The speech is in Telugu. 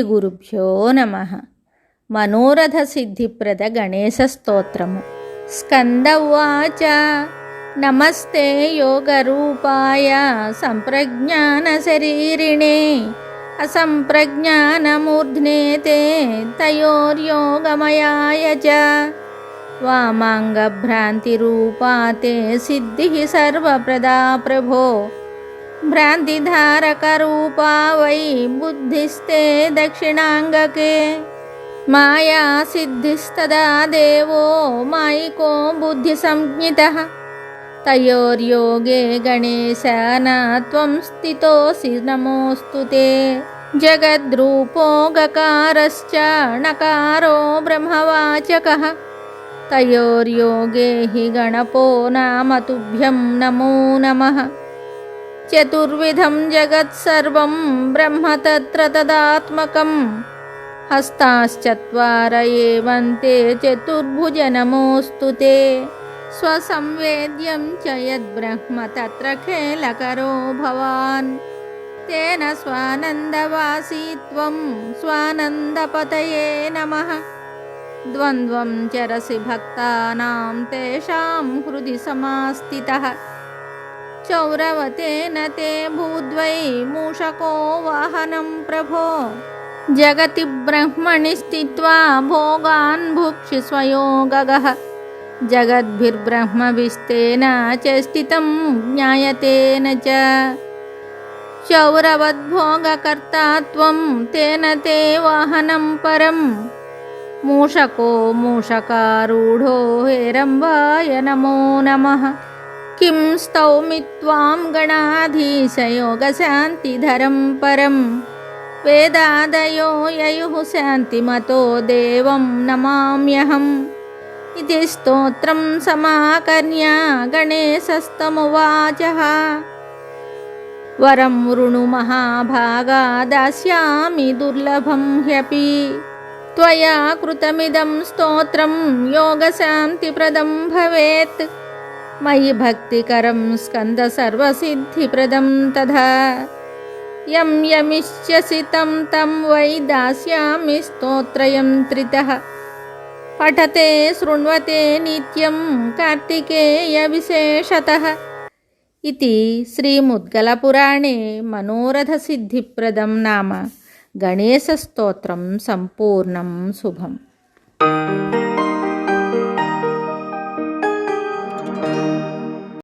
శ్రీగురుభ్యో నమః. మనోరథసిద్ధిప్రద గణేశస్తోత్రము. స్కంద ఉవాచ నమస్తే యోగరూపాయ సంప్రజ్ఞానశరీరిణే అసంప్రజ్ఞానమూర్ధ్నే తే తయోర్యోగమయాయ చ వామాంగభ్రాంతిరూపా తే సిద్ధిః సర్వప్రదా ప్రభో భ్రాంతిధారకరూపా వై బుద్ధిస్తే దక్షిణాంగకే మాయా సిద్ధిస్తదా దేవో మాయికో బుద్ధిసంజ్ఞితః తయోర్యోగే గణేశాన త్వం స్థితోసి నమోస్తుతే జగద్రూపో గకారశ్చ ణకారో బ్రహ్మవాచకః తయోర్యోగే హి గణపో నామ తుభ్యం నమో నమః. చతుర్విధం జగత్సర్వం బ్రహ్మ తత్ర తదాత్మకం హస్తాశ్చత్వార ఏవంతే చతుర్భుజ నమోస్తుతే స్వసంవేద్యం చ యద్బ్రహ్మ తత్ర ఖేలకరో భవాన్ తేన స్వానందవాసీ త్వం స్వానందపతయే నమః. ద్వంద్వం చరసి భక్తానాం తేషాం హృది సమాస్థితః చౌరవతేన తే భూద్వై మూషకో వాహనం ప్రభో జగతి బ్రహ్మణి స్థిత్వా భోగాన్ భుక్షి స్వయోగగః జగద్భిర్బ్రహ్మవిస్తేన చ స్థితం జ్ఞాయతేన చ చౌరవద్భోగకర్తా త్వం తేన తే వాహనం పరం మూషకో మూషకారూఢో హేరంబాయ నమో నమః. కిం స్తౌమి త్వాం గణాధీశ యోగశాంతిధరం పరం వేదాదయో యయుః శాంతిమతో దేవం నమామ్యహం. ఇది స్తోత్రం సమాకర్ణ్య గణేశస్తమువాచః వరం వృణు మహాభాగా దాస్యామి దుర్లభం హ్యపి త్వయా కృతమిదం స్తోత్రం యోగశాంతిప్రదం భవేత్ మయి భక్తికరం స్కంద సర్వసిద్ధిప్రదం తథా యం యమిష్యసి తం తం వై దాస్యామి స్తోత్రయంత్రితః పఠతే శృణ్వతే నిత్యం కార్తికేయ విశేషతః. ఇతి శ్రీముద్గలపురాణే మనోరథసిద్ధిప్రదం నామ గణేశస్తోత్రం సంపూర్ణం శుభం.